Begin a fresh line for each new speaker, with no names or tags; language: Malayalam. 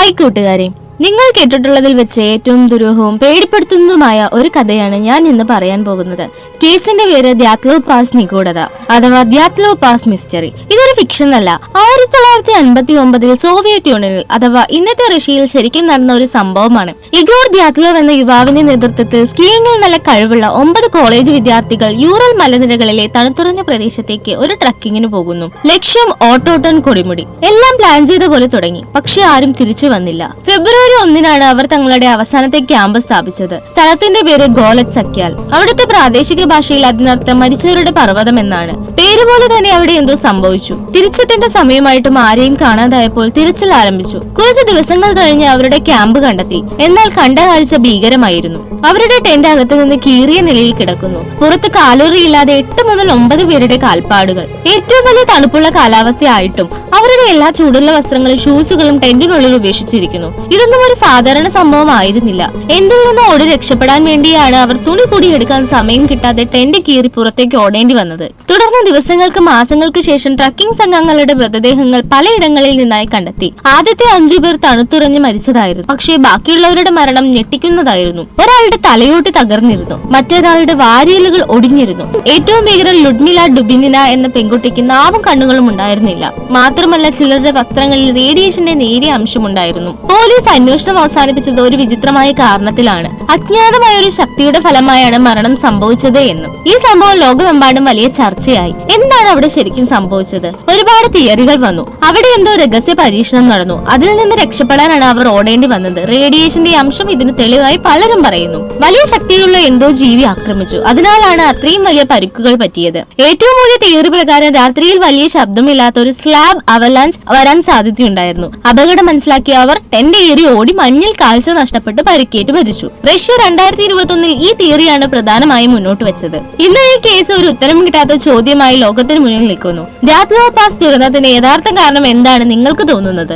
ഹായ് കൂട്ടുകാരെ, നിങ്ങൾ കേട്ടിട്ടുള്ളതിൽ വെച്ച് ഏറ്റവും ദുരൂഹവും പേടിപ്പെടുത്തുന്നതുമായ ഒരു കഥയാണ് ഞാൻ ഇന്ന് പറയാൻ പോകുന്നത്. കേസിന്റെ പേര് ദ്യാത്ലോവ് പാസ് നിഗൂഢത അഥവാ ദ്യാത്ലോവ് പാസ് മിസ്റ്ററി. ഇതൊരു ഫിക്ഷൻ അല്ല. 1959 സോവിയറ്റ് യൂണിയനിൽ അഥവാ ഇന്നത്തെ റഷ്യയിൽ ശരിക്കും നടന്ന ഒരു സംഭവമാണ്. ഇഗോർ ദ്യാത്ലോവ് എന്ന യുവാവിന്റെ നേതൃത്വത്തിൽ സ്കീയിങ്ങിൽ നല്ല കഴിവുള്ള 9 കോളേജ് വിദ്യാർത്ഥികൾ യൂറൽ മലനിരകളിലെ തണുത്തുറഞ്ഞ പ്രദേശത്തേക്ക് ഒരു ട്രക്കിങ്ങിന് പോകുന്നു. ലക്ഷ്യം ഓട്ടോട്ടൺ കൊടിമുടി. എല്ലാം പ്ലാൻ ചെയ്ത പോലെ തുടങ്ങി, പക്ഷെ ആരും തിരിച്ചു വന്നില്ല. ഫെബ്രുവരി 1 അവർ തങ്ങളുടെ അവസാനത്തെ ക്യാമ്പ് സ്ഥാപിച്ചത്. സ്ഥലത്തിന്റെ പേര് ഗോലത് സക്യാൽ. അവിടുത്തെ പ്രാദേശിക ഭാഷയിൽ അതിനർത്ഥം മരിച്ചവരുടെ പർവ്വതം എന്നാണ്. പേരുപോലെ തന്നെ അവിടെ എന്തോ സംഭവിച്ചു. തിരിച്ചെത്തേണ്ട സമയമായിട്ടും ആരെയും കാണാതായപ്പോൾ തിരച്ചിൽ ആരംഭിച്ചു. കുറച്ച് ദിവസങ്ങൾ കഴിഞ്ഞ് അവരുടെ ക്യാമ്പ് കണ്ടെത്തി. എന്നാൽ കണ്ട കാഴ്ച ഭീകരമായിരുന്നു. അവരുടെ ടെന്റ് അകത്ത് നിന്ന് കീറിയ നിലയിൽ കിടക്കുന്നു. പുറത്ത് കാലോറിയില്ലാതെ 8 മുതൽ 9 പേരുടെ കാൽപ്പാടുകൾ. ഏറ്റവും വലിയ തണുപ്പുള്ള കാലാവസ്ഥയായിട്ടും അവരുടെ എല്ലാ ചൂടുള്ള വസ്ത്രങ്ങളും ഷൂസുകളും ടെന്റിനുള്ളിൽ ഉപേക്ഷിച്ചിരിക്കുന്നു. ഇതൊന്നും ഒരു സാധാരണ സംഭവമായിരുന്നില്ല. എന്തിൽ നിന്ന് ഓടി രക്ഷപ്പെടാൻ വേണ്ടിയാണ് അവർ തുണി കൂടിയെടുക്കാൻ സമയം കിട്ടാതെ ടെന്റ് കീറി പുറത്തേക്ക് ഓടേണ്ടി വന്നത്. തുടർന്ന് ദിവസങ്ങൾക്ക് മാസങ്ങൾക്ക് ശേഷം ട്രക്കിംഗ് സംഘങ്ങളുടെ മൃതദേഹങ്ങൾ പലയിടങ്ങളിൽ നിന്നായി കണ്ടെത്തി. ആദ്യത്തെ 5 പേർ തണുത്തുറഞ്ഞ് മരിച്ചതായിരുന്നു. പക്ഷേ ബാക്കിയുള്ളവരുടെ മരണം ഞെട്ടിക്കുന്നതായിരുന്നു. ഒരാളുടെ തലയോട്ടി തകർന്നിരുന്നു, മറ്റൊരാളുടെ വാരിയലുകൾ ഒടിഞ്ഞിരുന്നു. ഏറ്റവും ഭീകരം ലുഡ്മില ഡുബിനിന എന്ന പെൺകുട്ടിക്ക് നാവും കണ്ണുകളും ഉണ്ടായിരുന്നില്ല. മാത്രമല്ല ചിലരുടെ വസ്ത്രങ്ങളിൽ റേഡിയേഷന്റെ നേരിയ അംശമുണ്ടായിരുന്നു. പോലീസ് അന്വേഷണം അവസാനിപ്പിച്ചത് ഒരു വിചിത്രമായ കാരണത്തിലാണ്. അജ്ഞാതമായ ഒരു ശക്തിയുടെ ഫലമായാണ് മരണം സംഭവിച്ചത് എന്നും. ഈ സംഭവം ലോകമെമ്പാടും വലിയ ചർച്ചയായി. എന്താണ് അവിടെ ശരിക്കും സംഭവിച്ചത്? ഒരുപാട് തിയറികൾ വന്നു. അവിടെ എന്തോ രഹസ്യ പരീക്ഷണം നടന്നു. അതിൽ നിന്ന് രക്ഷപ്പെടാനാണ് അവർ ഓടേണ്ടി വന്നത്. റേഡിയേഷന്റെ അംശം ഇതിന് തെളിവായി പലരും പറയുന്നു. വലിയ ശക്തിയുള്ള എന്തോ ജീവി ആക്രമിച്ചു, അതിനാലാണ് അത്രയും വലിയ പരിക്കുകൾ പറ്റിയത്. ഏറ്റവും വലിയ തിയറി പ്രകാരം രാത്രിയിൽ വലിയ ശബ്ദമില്ലാത്ത ഒരു സ്ലാബ് അവലാഞ്ച് വരാൻ സാധ്യതയുണ്ടായിരുന്നു. അപകടം മനസ്സിലാക്കിയ അവർ ടെന്റ് ഏറി ഓടി മഞ്ഞിൽ കാഴ്ച നഷ്ടപ്പെട്ട് പരിക്കേറ്റ് മരിച്ചു. റഷ്യ 2021 ഈ തിയറിയാണ് പ്രധാനമായും മുന്നോട്ട് വെച്ചത്. ഇന്ന് ഈ കേസ് ഒരു ഉത്തരം കിട്ടാത്ത ചോദ്യമായി ലോകത്തിന് മുന്നിൽ നിൽക്കുന്നു. ദ്യാത്ലോവ് പാസ് ദുരന്തത്തിന്റെ യഥാർത്ഥ കാരണം എന്താണ് നിങ്ങൾക്ക് തോന്നുന്നത്?